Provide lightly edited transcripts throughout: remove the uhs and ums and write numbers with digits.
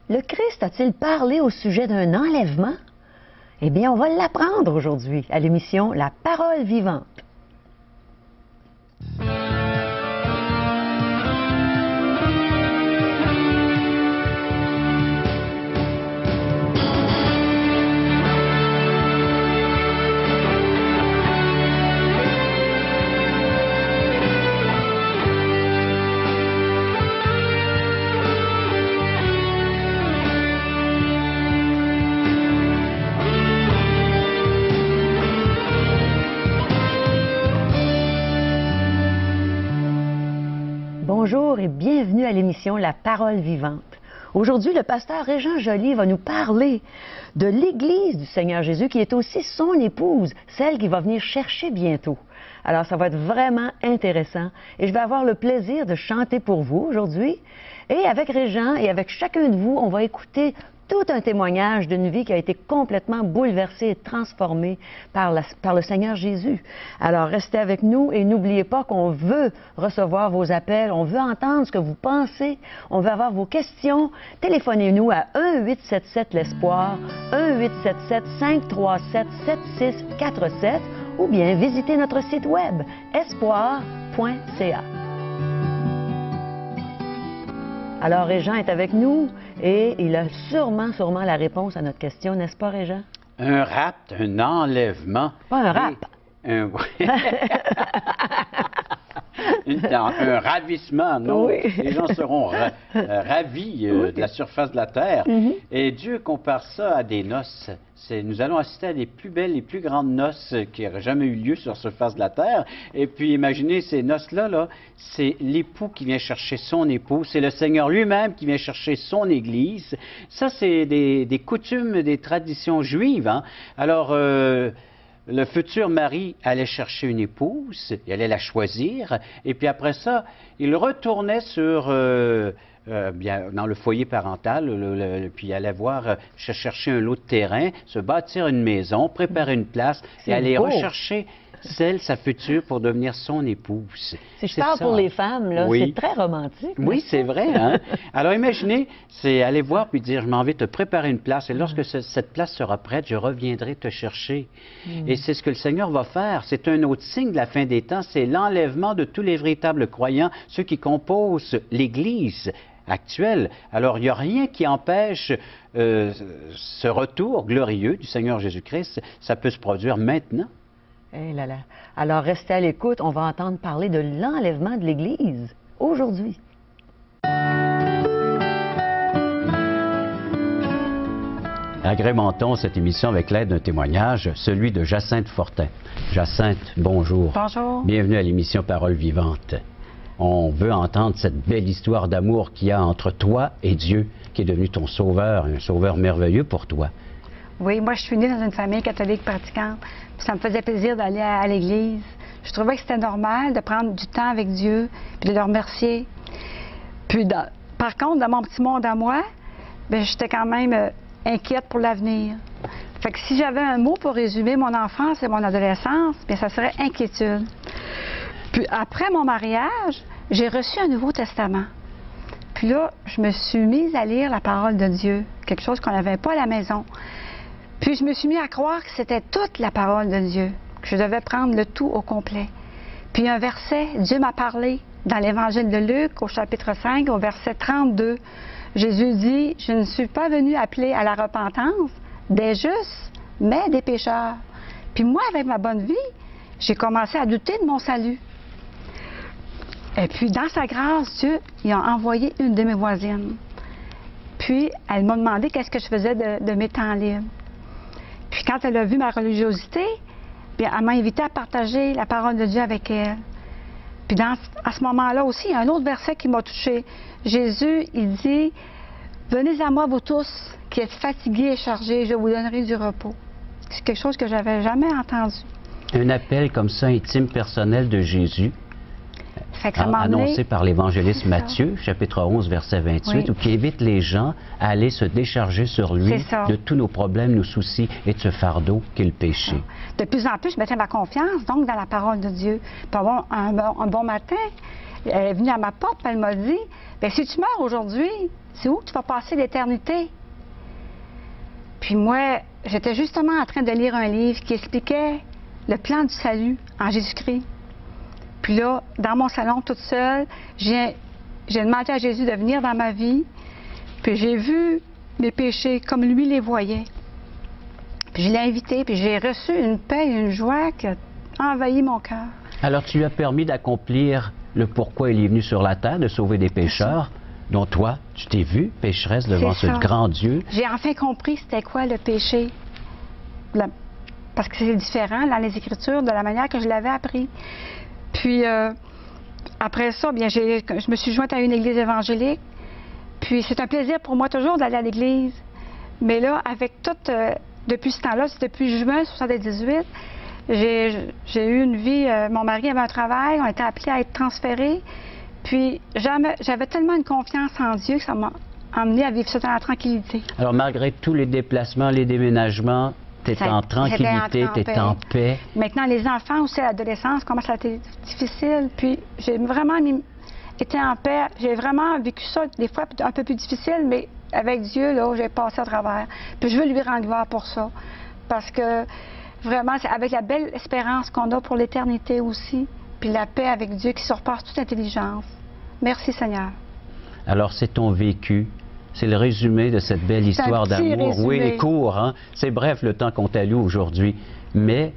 Le Christ a-t-il parlé au sujet d'un enlèvement? Eh bien, on va l'apprendre aujourd'hui à l'émission La Parole vivante. Bonjour et bienvenue à l'émission La Parole vivante. Aujourd'hui, le pasteur Régent Joly va nous parler de l'Église du Seigneur Jésus qui est aussi son épouse, celle qui va venir chercher bientôt. Alors, ça va être vraiment intéressant et je vais avoir le plaisir de chanter pour vous aujourd'hui. Et avec Régent et avec chacun de vous, on va écouter tout un témoignage d'une vie qui a été complètement bouleversée et transformée par le Seigneur Jésus. Alors, restez avec nous et n'oubliez pas qu'on veut recevoir vos appels, on veut entendre ce que vous pensez, on veut avoir vos questions. Téléphonez-nous à 1-877-l'Espoir, 1-877-537-7647 ou bien visitez notre site web espoir.ca. Alors, Régent est avec nous et il a sûrement la réponse à notre question, n'est-ce pas, Régent? Un rapt, un enlèvement. Pas un rap. Un ravissement, non? Oui. Les gens seront ravis de la surface de la terre. Et Dieu compare ça à des noces. Nous allons assister à les plus belles, les plus grandes noces qui auraient jamais eu lieu sur la surface de la terre. Et puis, imaginez ces noces-là, c'est l'époux qui vient chercher son époux, c'est le Seigneur lui-même qui vient chercher son Église. Ça, c'est des coutumes, des traditions juives, hein? Alors, le futur mari allait chercher une épouse, il allait la choisir, et puis après ça, il retournait dans le foyer parental, puis il allait chercher un lot de terrain, se bâtir une maison, préparer une place, et aller rechercher sa future pour devenir son épouse. Si je parle pour les femmes, là, oui. C'est très romantique. Oui, c'est vrai. Hein? Alors imaginez, c'est aller voir puis dire, je m'en vais te préparer une place et lorsque cette place sera prête, je reviendrai te chercher. Et c'est ce que le Seigneur va faire. C'est un autre signe de la fin des temps, c'est l'enlèvement de tous les véritables croyants, ceux qui composent l'Église actuelle. Alors, il n'y a rien qui empêche ce retour glorieux du Seigneur Jésus-Christ. Ça peut se produire maintenant. Eh là là. Alors, restez à l'écoute, on va entendre parler de l'enlèvement de l'Église aujourd'hui. Agrémentons cette émission avec l'aide d'un témoignage, celui de Jacinthe Fortin. Jacinthe, bonjour. Bonjour. Bienvenue à l'émission Parole vivante. On veut entendre cette belle histoire d'amour qu'il y a entre toi et Dieu, qui est devenu ton sauveur, un sauveur merveilleux pour toi. Oui, moi, je suis née dans une famille catholique pratiquante. Puis ça me faisait plaisir d'aller à l'église. Je trouvais que c'était normal de prendre du temps avec Dieu, puis de le remercier. Puis, par contre, dans mon petit monde à moi, bien, j'étais quand même inquiète pour l'avenir. Fait que si j'avais un mot pour résumer mon enfance et mon adolescence, bien, ça serait inquiétude. Puis après mon mariage, j'ai reçu un Nouveau Testament. Puis là, je me suis mise à lire la parole de Dieu, quelque chose qu'on n'avait pas à la maison. Puis je me suis mis à croire que c'était toute la parole de Dieu, que je devais prendre le tout au complet. Puis un verset, Dieu m'a parlé dans l'Évangile de Luc, au chapitre 5, au verset 32. Jésus dit, « Je ne suis pas venu appeler à la repentance des justes, mais des pécheurs. » Puis moi, avec ma bonne vie, j'ai commencé à douter de mon salut. Et puis, dans sa grâce, Dieu, il a envoyé une de mes voisines. Puis, elle m'a demandé qu'est-ce que je faisais de mes temps libres. Puis, quand elle a vu ma religiosité, bien, elle m'a invité à partager la parole de Dieu avec elle. Puis, à ce moment-là aussi, il y a un autre verset qui m'a touchée. Jésus, il dit, « Venez à moi, vous tous, qui êtes fatigués et chargés, je vous donnerai du repos. » C'est quelque chose que j'avais jamais entendu. Un appel comme ça, intime, personnel de Jésus, annoncé par l'évangéliste Matthieu, chapitre 11, verset 28, où qui invite les gens à aller se décharger sur lui de tous nos problèmes, nos soucis et de ce fardeau qu'est le péché. De plus en plus, je mettais ma confiance donc dans la parole de Dieu. Puis un bon matin, Elle est venue à ma porte, puis elle m'a dit, bien, si tu meurs aujourd'hui, c'est où tu vas passer l'éternité? Puis moi, j'étais justement en train de lire un livre qui expliquait le plan du salut en Jésus-Christ. Puis là, dans mon salon, toute seule, j'ai demandé à Jésus de venir dans ma vie, puis j'ai vu mes péchés comme lui les voyait. Puis je l'ai invité, puis j'ai reçu une paix et une joie qui a envahi mon cœur. Alors, tu lui as permis d'accomplir le pourquoi il est venu sur la terre, de sauver des pécheurs, dont toi, tu t'es vue pécheresse devant ce grand Dieu. J'ai enfin compris c'était quoi le péché. Parce que c'est différent dans les Écritures de la manière que je l'avais appris. Puis, après ça, bien, je me suis jointe à une église évangélique. Puis, c'est un plaisir pour moi toujours d'aller à l'église. Mais là, avec tout, depuis ce temps-là, c'est depuis juin 1978, j'ai eu une vie, mon mari avait un travail, on était appelés à être transférés. Puis, j'avais tellement une confiance en Dieu que ça m'a amené à vivre ça dans la tranquillité. Alors, malgré tous les déplacements, les déménagements, tu es en tranquillité, tu es en paix. Maintenant, les enfants aussi, l'adolescence, comment ça a été difficile. Puis, j'ai vraiment été en paix. J'ai vraiment vécu ça, des fois, un peu plus difficile, mais avec Dieu, là, j'ai passé à travers. Puis, je veux lui rendre gloire pour ça. Parce que, vraiment, c'est avec la belle espérance qu'on a pour l'éternité aussi, puis la paix avec Dieu qui surpasse toute intelligence. Merci, Seigneur. Alors, c'est ton vécu. C'est le résumé de cette belle histoire d'amour. Oui, court, hein? C'est bref le temps qu'on t'alloue aujourd'hui. Mais,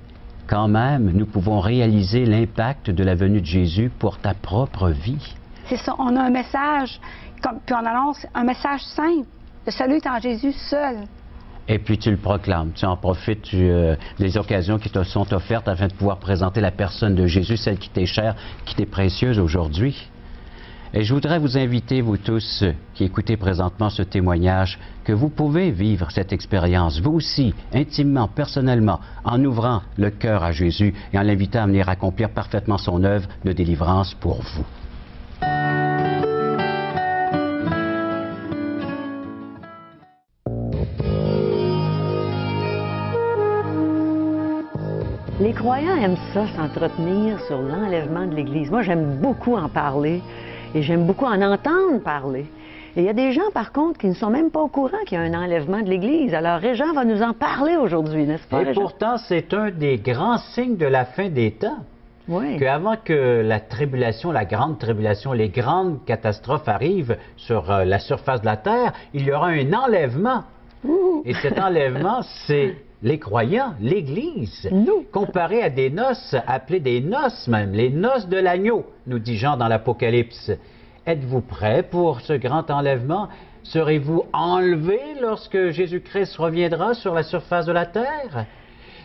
quand même, nous pouvons réaliser l'impact de la venue de Jésus pour ta propre vie. C'est ça. On a un message, puis on annonce un message simple. Le salut est en Jésus seul. Et puis tu le proclames, tu en profites des occasions qui te sont offertes afin de pouvoir présenter la personne de Jésus, celle qui t'est chère, qui t'est précieuse aujourd'hui. Et je voudrais vous inviter, vous tous qui écoutez présentement ce témoignage, que vous pouvez vivre cette expérience, vous aussi, intimement, personnellement, en ouvrant le cœur à Jésus et en l'invitant à venir accomplir parfaitement son œuvre de délivrance pour vous. Les croyants aiment ça, s'entretenir sur l'enlèvement de l'Église. Moi, j'aime beaucoup en parler et j'aime beaucoup en entendre parler. Et il y a des gens, par contre, qui ne sont même pas au courant qu'il y a un enlèvement de l'Église. Alors, Régent va nous en parler aujourd'hui, n'est-ce pas, Régent? Et pourtant, c'est un des grands signes de la fin des temps. Oui. Qu'avant que la tribulation, la grande tribulation, les grandes catastrophes arrivent sur la surface de la Terre, il y aura un enlèvement. Ouh. Et cet enlèvement, c'est les croyants, l'Église, comparé à des noces, appelées des noces même, les noces de l'agneau, nous dit Jean dans l'Apocalypse. Êtes-vous prêts pour ce grand enlèvement? Serez-vous enlevés lorsque Jésus-Christ reviendra sur la surface de la terre?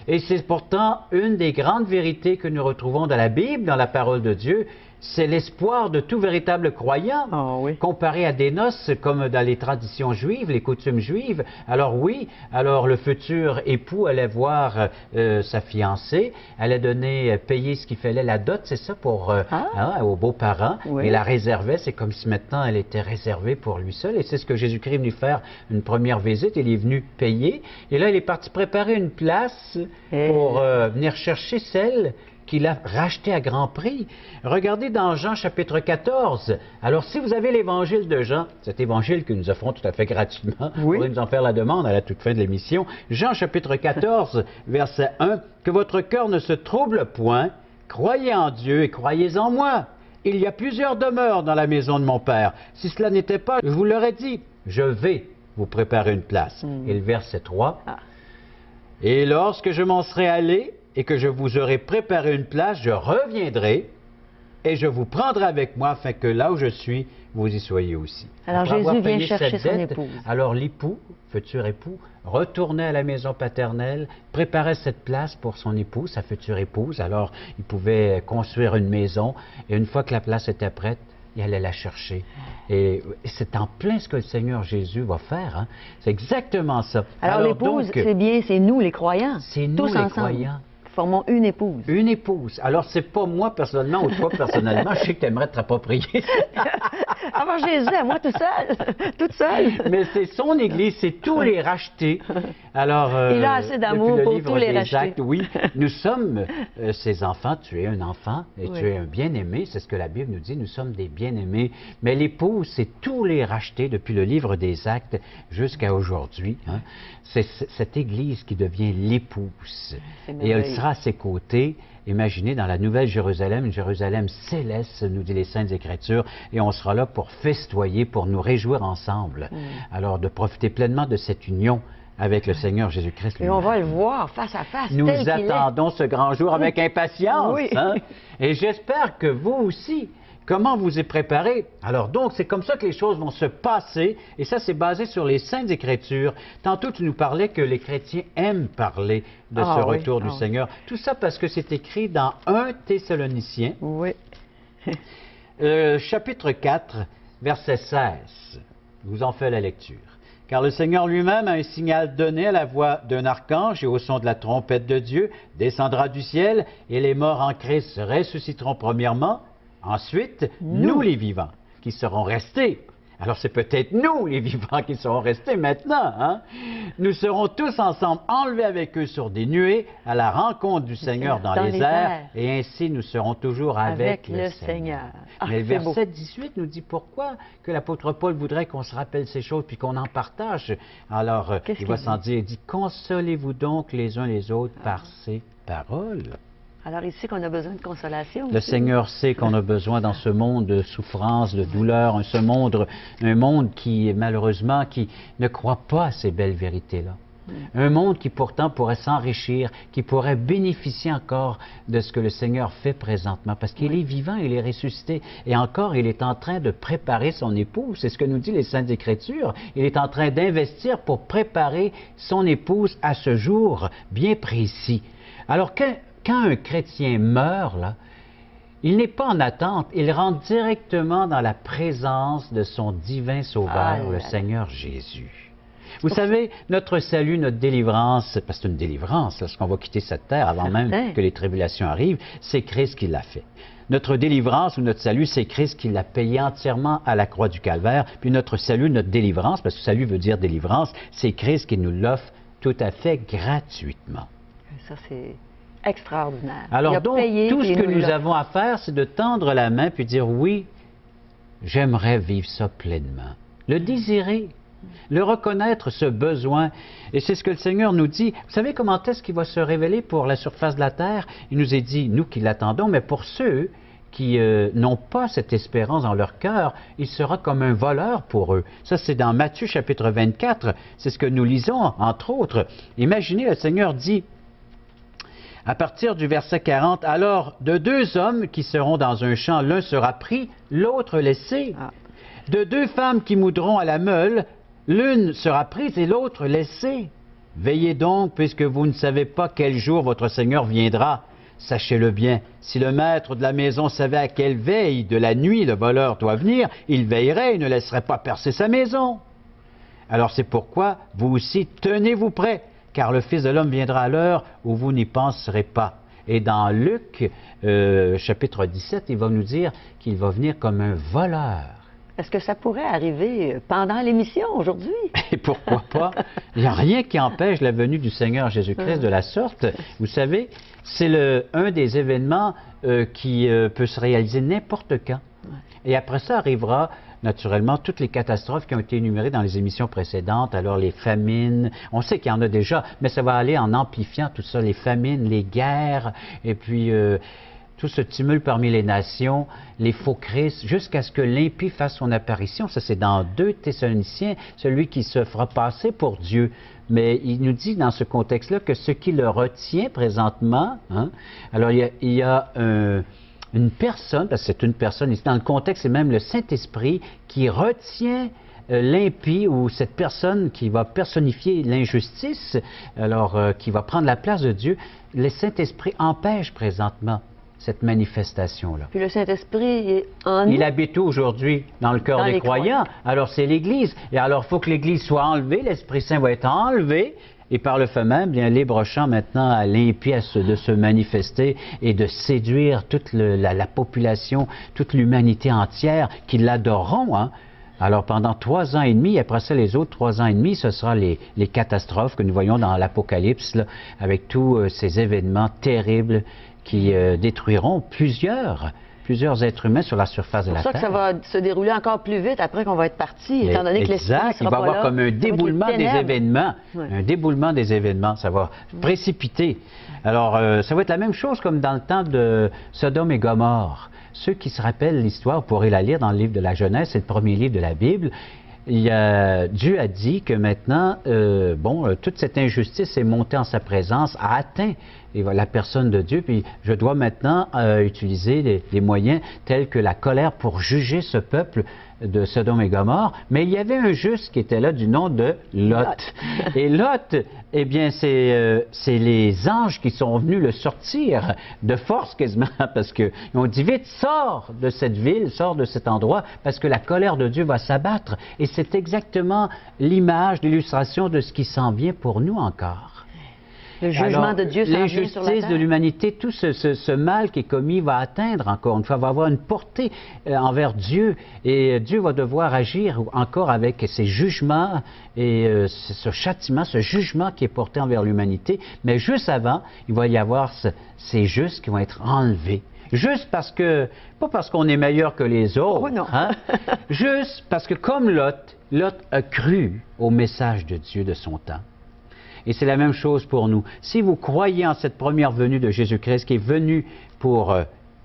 Et c'est pourtant une des grandes vérités que nous retrouvons dans la Bible, dans la parole de Dieu. C'est l'espoir de tout véritable croyant, comparé à des noces comme dans les traditions juives, les coutumes juives. Alors oui, alors le futur époux allait voir sa fiancée, allait payer ce qu'il fallait, la dot, c'est ça, aux beaux-parents, et la réservait, c'est comme si maintenant elle était réservée pour lui seul, et c'est ce que Jésus-Christ est venu faire une première visite, il est venu payer, et là il est parti préparer une place pour venir chercher celle qu'il a racheté à grand prix. Regardez dans Jean chapitre 14. Alors, si vous avez l'évangile de Jean, cet évangile que nous offrons tout à fait gratuitement, vous pourrez nous en faire la demande à la toute fin de l'émission. Jean chapitre 14, verset 1. Que votre cœur ne se trouble point, croyez en Dieu et croyez en moi. Il y a plusieurs demeures dans la maison de mon Père. Si cela n'était pas, je vous l'aurais dit, je vais vous préparer une place. Et le verset 3. Et lorsque je m'en serai allé, et que je vous aurai préparé une place, je reviendrai et je vous prendrai avec moi afin que là où je suis, vous y soyez aussi. Alors Jésus vient chercher son épouse. Alors l'époux, futur époux, retournait à la maison paternelle, préparait cette place pour son épouse, sa future épouse. Alors il pouvait construire une maison et une fois que la place était prête, il allait la chercher. Et c'est en plein ce que le Seigneur Jésus va faire. Hein? C'est exactement ça. Alors l'épouse, c'est bien, c'est nous les croyants. C'est nous les croyants. formons une épouse. Une épouse. Alors, c'est pas moi personnellement ou toi personnellement. Je sais que tu aimerais te rapproprier. Avoir Jésus à moi tout seul, toute seule. Mais c'est son Église, c'est tous les rachetés. Alors, il a assez d'amour pour tous les racheter. Actes, oui, nous sommes ses enfants. Tu es un enfant et tu es un bien-aimé. C'est ce que la Bible nous dit. Nous sommes des bien-aimés. Mais l'épouse, c'est tous les rachetés depuis le livre des Actes jusqu'à aujourd'hui. Hein. C'est cette Église qui devient l'épouse. Et elle sera à ses côtés. Imaginez dans la Nouvelle Jérusalem, une Jérusalem céleste, nous dit les Saintes Écritures, et on sera là pour festoyer, pour nous réjouir ensemble. Alors, de profiter pleinement de cette union avec le Seigneur Jésus-Christ. Et on va le voir face à face. Nous attendons ce grand jour avec impatience. Oui. Hein? Et j'espère que vous aussi, comment vous y préparez? Alors donc, c'est comme ça que les choses vont se passer, et ça, c'est basé sur les Saintes Écritures. Tantôt, tu nous parlais que les chrétiens aiment parler de ce retour du Seigneur. Tout ça parce que c'est écrit dans 1 Thessaloniciens, chapitre 4, verset 16. Je vous en fais la lecture. « Car le Seigneur lui-même a un signal donné à la voix d'un archange et au son de la trompette de Dieu, descendra du ciel, et les morts en Christ ressusciteront premièrement. Ensuite, nous les vivants, qui serons restés. » Alors c'est peut-être nous, les vivants, qui serons restés maintenant. Hein? Nous serons tous ensemble enlevés avec eux sur des nuées à la rencontre du Seigneur dans les airs, et ainsi nous serons toujours avec le Seigneur. Mais le verset 18 nous dit pourquoi que l'apôtre Paul voudrait qu'on se rappelle ces choses puis qu'on en partage. Alors, il va s'en dire, il dit, consolez-vous donc les uns les autres par ces paroles. Alors ici qu'on a besoin de consolation. Le Seigneur sait qu'on a besoin dans ce monde de souffrance, de douleur, un monde qui, malheureusement, qui ne croit pas à ces belles vérités-là. Un monde qui pourtant pourrait s'enrichir, qui pourrait bénéficier encore de ce que le Seigneur fait présentement, parce qu'il est vivant, il est ressuscité, et encore, il est en train de préparer son épouse. C'est ce que nous dit les Saintes Écritures. Il est en train d'investir pour préparer son épouse à ce jour bien précis. Alors, quand un chrétien meurt, là, il n'est pas en attente, il rentre directement dans la présence de son divin Sauveur, le Seigneur Jésus. Vous savez, notre salut, notre délivrance, parce que c'est une délivrance, lorsqu'on va quitter cette terre avant même que les tribulations arrivent, c'est Christ qui l'a fait. Notre délivrance ou notre salut, c'est Christ qui l'a payé entièrement à la croix du Calvaire. Puis notre salut, notre délivrance, parce que salut veut dire délivrance, c'est Christ qui nous l'offre tout à fait gratuitement. Ça, c'est extraordinaire. Alors donc, tout ce que nous avons à faire, c'est de tendre la main puis dire oui, j'aimerais vivre ça pleinement. Le désirer, le reconnaître, ce besoin. Et c'est ce que le Seigneur nous dit. Vous savez comment est-ce qu'il va se révéler pour la surface de la terre? Il nous est dit, nous qui l'attendons, mais pour ceux qui n'ont pas cette espérance dans leur cœur, il sera comme un voleur pour eux. Ça, c'est dans Matthieu chapitre 24. C'est ce que nous lisons, entre autres. Imaginez, le Seigneur dit, à partir du verset 40, « Alors, de deux hommes qui seront dans un champ, l'un sera pris, l'autre laissé. De deux femmes qui moudront à la meule, l'une sera prise et l'autre laissée. Veillez donc, puisque vous ne savez pas quel jour votre Seigneur viendra. Sachez-le bien, si le maître de la maison savait à quelle veille de la nuit le voleur doit venir, il veillerait et ne laisserait pas percer sa maison. Alors c'est pourquoi, vous aussi, tenez-vous prêts, car le Fils de l'homme viendra à l'heure où vous n'y penserez pas. » Et dans Luc, chapitre 17, il va nous dire qu'il va venir comme un voleur. Est-ce que ça pourrait arriver pendant l'émission aujourd'hui? Et pourquoi pas? Il n'y a rien qui empêche la venue du Seigneur Jésus-Christ de la sorte. Vous savez, c'est un des événements qui peut se réaliser n'importe quand. Et après ça arrivera, naturellement, toutes les catastrophes qui ont été énumérées dans les émissions précédentes, alors les famines, on sait qu'il y en a déjà, mais ça va aller en amplifiant tout ça, les famines, les guerres, et puis tout ce tumulte parmi les nations, les faux Christ, jusqu'à ce que l'impie fasse son apparition. Ça, c'est dans 2 Thessaloniciens, celui qui se fera passer pour Dieu. Mais il nous dit dans ce contexte-là que ce qui le retient présentement, hein, alors il y a une personne, parce que c'est une personne, ici dans le contexte, c'est même le Saint-Esprit qui retient l'impie ou cette personne qui va personnifier l'injustice, alors qui va prendre la place de Dieu. Le Saint-Esprit empêche présentement cette manifestation-là. Puis le Saint-Esprit est en nous. Il habite aujourd'hui dans le cœur des croyants. Alors c'est l'Église. Et alors il faut que l'Église soit enlevée, l'Esprit Saint va être enlevé Et par le fait même, bien, libre champ maintenant à l'impièce de se manifester et de séduire toute la population, toute l'humanité entière qui l'adoreront. Hein. Alors pendant 3 ans et demi, après ça les autres 3 ans et demi, ce sera les catastrophes que nous voyons dans l'Apocalypse, avec tous ces événements terribles qui détruiront plusieurs êtres humains sur la surface de la Terre. C'est pour ça que ça va se dérouler encore plus vite après qu'on va être parti, étant donné que l'esprit exact, il va y avoir comme un déboulement des événements. Ouais. Un déboulement des événements, ça va précipiter. Alors, ça va être la même chose comme dans le temps de Sodome et Gomorrhe. Ceux qui se rappellent l'histoire pourraient la lire dans le livre de la Genèse, c'est le premier livre de la Bible. Dieu a dit que maintenant, toute cette injustice est montée en sa présence, a atteint la personne de Dieu, puis je dois maintenant utiliser des moyens tels que la colère pour juger ce peuple de Sodome et Gomorrhe. Mais il y avait un juste qui était là du nom de Lot. Et Lot, eh bien, c'est les anges qui sont venus le sortir de force quasiment, parce qu'ils ont dit vite, sors de cette ville, sors de cet endroit, parce que la colère de Dieu va s'abattre. Et c'est exactement l'image, l'illustration de ce qui s'en vient pour nous encore. Le jugement de Dieu s'en vient sur la terre. L'injustice de l'humanité, tout ce mal qui est commis va atteindre encore une fois, va avoir une portée envers Dieu. Et Dieu va devoir agir encore avec ses jugements et ce châtiment, ce jugement qui est porté envers l'humanité. Mais juste avant, il va y avoir ces justes qui vont être enlevés. Juste parce que, pas parce qu'on est meilleur que les autres, oh non. Hein? Juste parce que comme Lot a cru au message de Dieu de son temps. Et c'est la même chose pour nous. Si vous croyez en cette première venue de Jésus-Christ qui est venu pour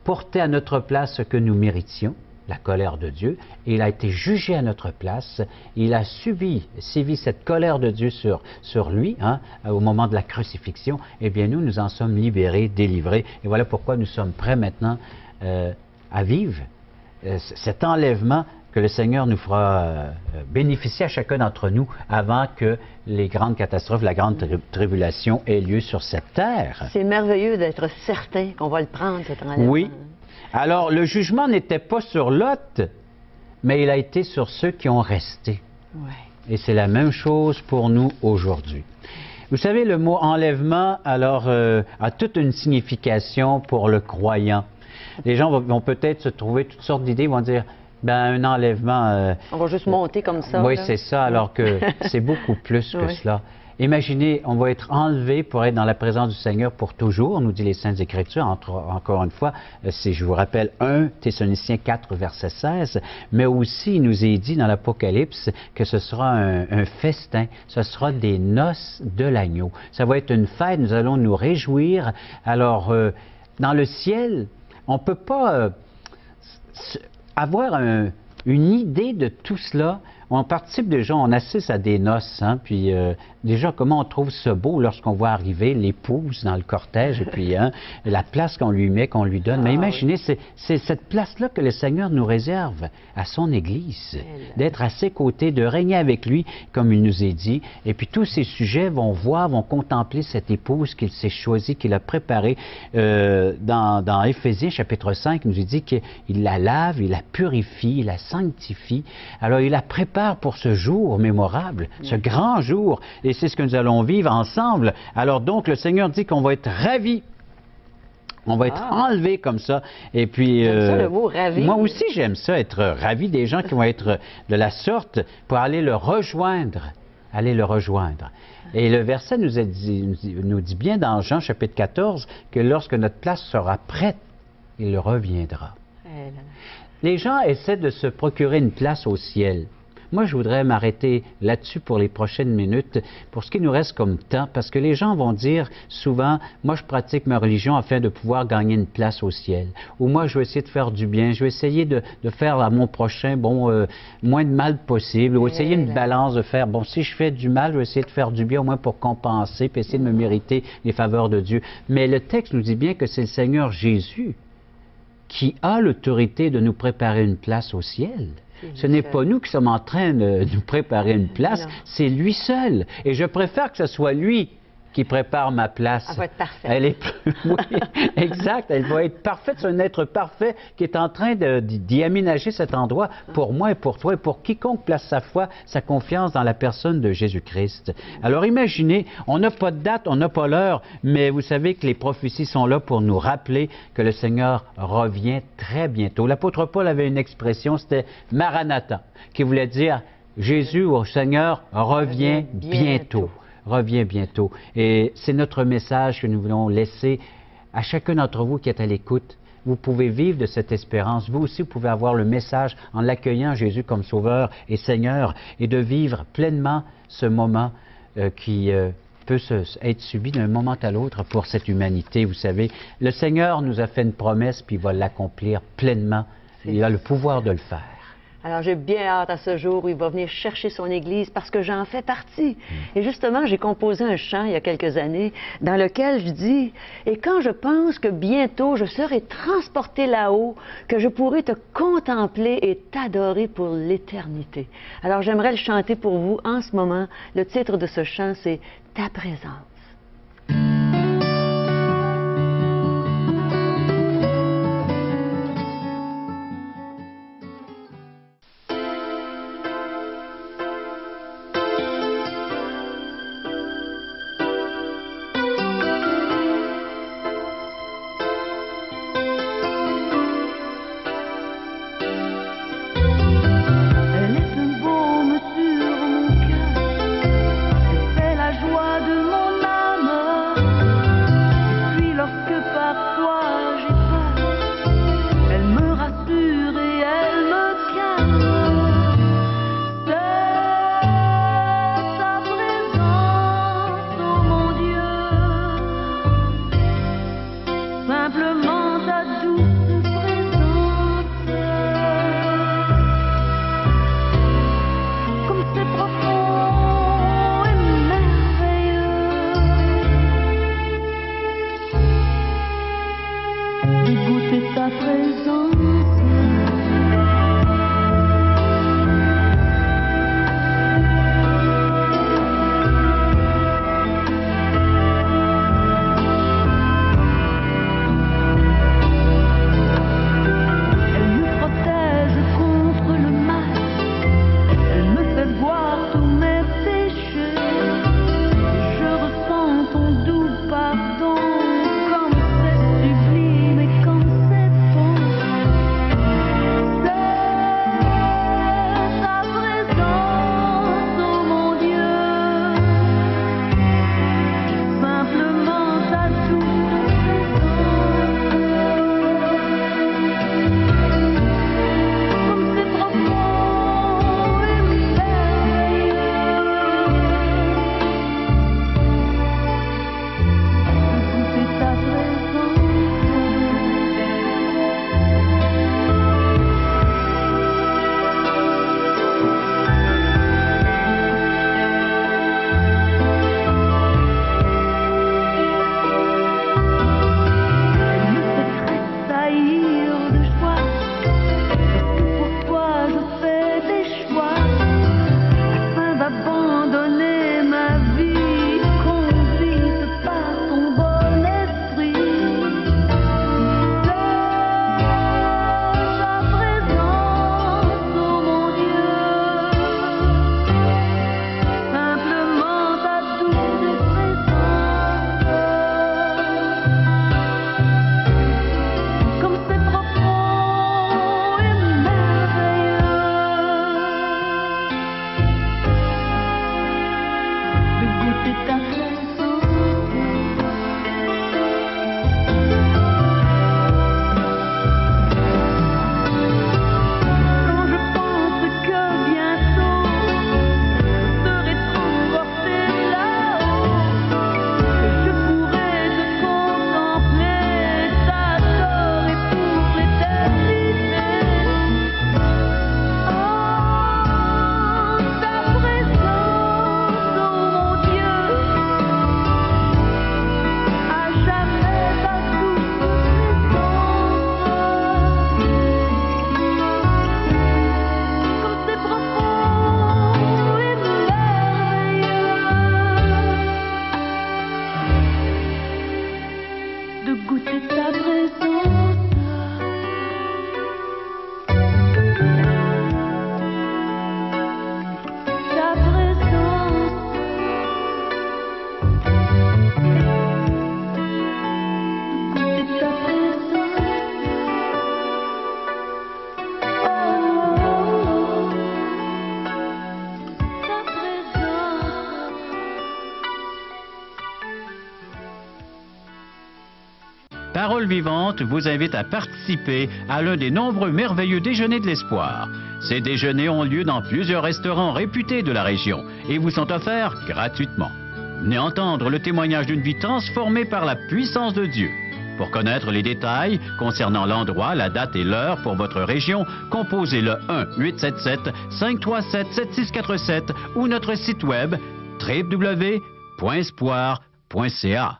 porter à notre place ce que nous méritions, la colère de Dieu, et il a été jugé à notre place, il a subi cette colère de Dieu sur lui, hein, au moment de la crucifixion, eh bien nous en sommes libérés, délivrés, et voilà pourquoi nous sommes prêts maintenant à vivre cet enlèvement que le Seigneur nous fera bénéficier à chacun d'entre nous avant que les grandes catastrophes, la grande tribulation ait lieu sur cette terre. C'est merveilleux d'être certain qu'on va le prendre, cet enlèvement. Oui. Alors, le jugement n'était pas sur Lot, mais il a été sur ceux qui ont resté. Ouais. Et c'est la même chose pour nous aujourd'hui. Vous savez, le mot enlèvement, alors, a toute une signification pour le croyant. Les gens vont peut-être se trouver toutes sortes d'idées, vont dire... un enlèvement... on va juste monter comme ça. Oui, c'est ça, alors que c'est beaucoup plus que cela. Imaginez, on va être enlevé pour être dans la présence du Seigneur pour toujours, nous dit les Saintes Écritures, encore une fois, je vous rappelle 1 Thessaloniciens 4, verset 16, mais aussi il nous est dit dans l'Apocalypse que ce sera un festin, ce sera des noces de l'agneau. Ça va être une fête, nous allons nous réjouir. Alors, dans le ciel, on ne peut pas... avoir une idée de tout cela. On participe déjà, on assiste à des noces, hein, puis déjà comment on trouve ça beau lorsqu'on voit arriver l'épouse dans le cortège, et puis la place qu'on lui met, qu'on lui donne. Mais imaginez, c'est cette place-là que le Seigneur nous réserve à son Église, d'être à ses côtés, de régner avec lui, comme il nous est dit. Et puis tous ces sujets vont contempler cette épouse qu'il s'est choisie, qu'il a préparée. Dans Éphésiens chapitre 5, il nous est dit qu'il la lave, il la purifie, il la sanctifie. Alors il la prépare pour ce jour mémorable, ce grand jour, et c'est ce que nous allons vivre ensemble. Alors donc, le Seigneur dit qu'on va être ravis. On va être enlevés comme ça. Et puis, j'aime ça, le mot ravi. Moi aussi, j'aime ça, être ravi des gens qui vont être de la sorte pour aller le rejoindre. Aller le rejoindre. Et le verset nous dit bien dans Jean chapitre 14 que lorsque notre place sera prête, il reviendra. Les gens essaient de se procurer une place au ciel. Moi, je voudrais m'arrêter là-dessus pour les prochaines minutes, pour ce qui nous reste comme temps, parce que les gens vont dire souvent, moi, je pratique ma religion afin de pouvoir gagner une place au ciel. Ou moi, je vais essayer de faire du bien, je vais essayer de faire à mon prochain, moins de mal possible, ou essayer une balance de faire, si je fais du mal, je vais essayer de faire du bien au moins pour compenser, puis essayer de me mériter les faveurs de Dieu. Mais le texte nous dit bien que c'est le Seigneur Jésus qui a l'autorité de nous préparer une place au ciel. Ce n'est pas nous qui sommes en train de nous préparer une place, c'est lui seul. Et je préfère que ce soit lui qui prépare ma place. Elle va être parfaite. Elle est, oui, exact. Elle va être parfaite. C'est un être parfait qui est en train d'y aménager cet endroit pour moi et pour toi et pour quiconque place sa foi, sa confiance dans la personne de Jésus-Christ. Alors imaginez, on n'a pas de date, on n'a pas l'heure, mais vous savez que les prophéties sont là pour nous rappeler que le Seigneur revient très bientôt. L'apôtre Paul avait une expression, c'était Maranatha, qui voulait dire Jésus au Seigneur revient bientôt. Revient bientôt. Et c'est notre message que nous voulons laisser à chacun d'entre vous qui est à l'écoute. Vous pouvez vivre de cette espérance. Vous aussi, vous pouvez avoir le message en l'accueillant Jésus comme Sauveur et Seigneur et de vivre pleinement ce moment qui peut être subi d'un moment à l'autre pour cette humanité. Vous savez, le Seigneur nous a fait une promesse puis il va l'accomplir pleinement. Il a le pouvoir de le faire. Alors, j'ai bien hâte à ce jour où il va venir chercher son Église parce que j'en fais partie. Et justement, j'ai composé un chant il y a quelques années dans lequel je dis « Et quand je pense que bientôt je serai transporté là-haut, que je pourrai te contempler et t'adorer pour l'éternité. » Alors, j'aimerais le chanter pour vous en ce moment. Le titre de ce chant, c'est « Ta présence ». De mon Parole Vivante vous invite à participer à l'un des nombreux merveilleux déjeuners de l'espoir. Ces déjeuners ont lieu dans plusieurs restaurants réputés de la région et vous sont offerts gratuitement. Venez entendre le témoignage d'une vie transformée par la puissance de Dieu. Pour connaître les détails concernant l'endroit, la date et l'heure pour votre région, composez le 1-877-537-7647 ou notre site web www.espoir.ca.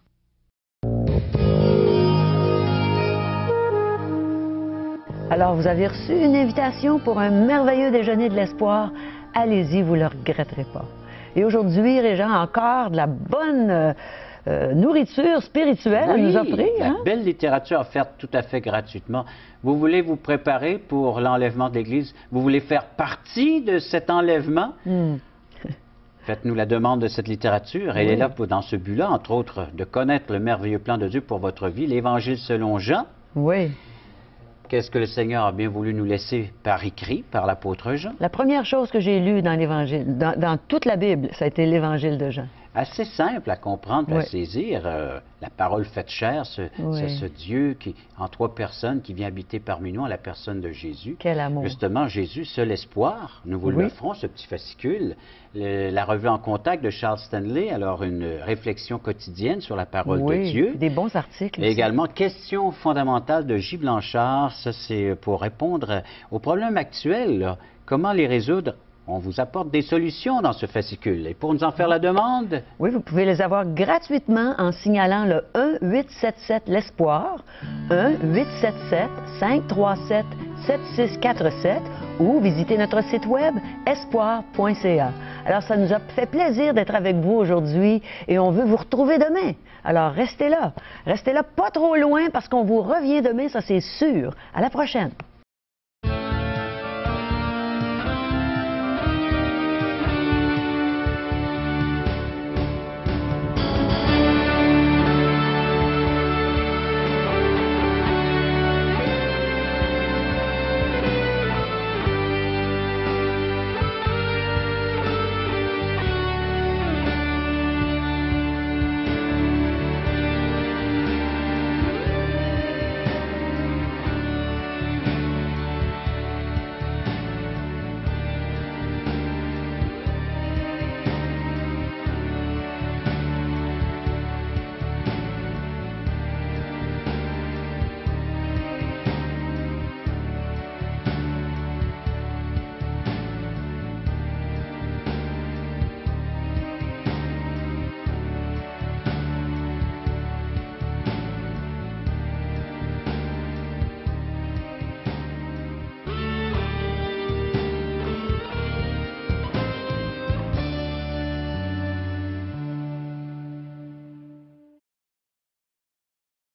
Alors, vous avez reçu une invitation pour un merveilleux déjeuner de l'espoir. Allez-y, vous ne le regretterez pas. Et aujourd'hui, Régent a encore de la bonne nourriture spirituelle à nous offrir. La belle littérature offerte tout à fait gratuitement. Vous voulez vous préparer pour l'enlèvement de l'Église? Vous voulez faire partie de cet enlèvement? Faites-nous la demande de cette littérature. Elle est là dans ce but-là, entre autres, de connaître le merveilleux plan de Dieu pour votre vie, l'Évangile selon Jean. Oui. Qu'est-ce que le Seigneur a bien voulu nous laisser par écrit, par l'apôtre Jean? La première chose que j'ai lue dans l'Évangile, dans toute la Bible, ça a été l'Évangile de Jean. Assez simple à comprendre, à saisir. La parole faite chair, ce Dieu qui, en 3 personnes qui vient habiter parmi nous, en la personne de Jésus. Quel amour. Justement, Jésus, seul espoir. Nous vous l'offrons, ce petit fascicule. La revue En contact de Charles Stanley, alors une réflexion quotidienne sur la parole de Dieu. Des bons articles. Et également, Questions fondamentales de J. Blanchard. Ça, c'est pour répondre aux problèmes actuels. Là. Comment les résoudre? On vous apporte des solutions dans ce fascicule. Et pour nous en faire la demande... Oui, vous pouvez les avoir gratuitement en signalant le 1-877-l'Espoir, 1-877-537-7647 ou visiter notre site web espoir.ca. Alors, ça nous a fait plaisir d'être avec vous aujourd'hui et on veut vous retrouver demain. Alors, restez là. Restez là pas trop loin parce qu'on vous revient demain, ça c'est sûr. À la prochaine.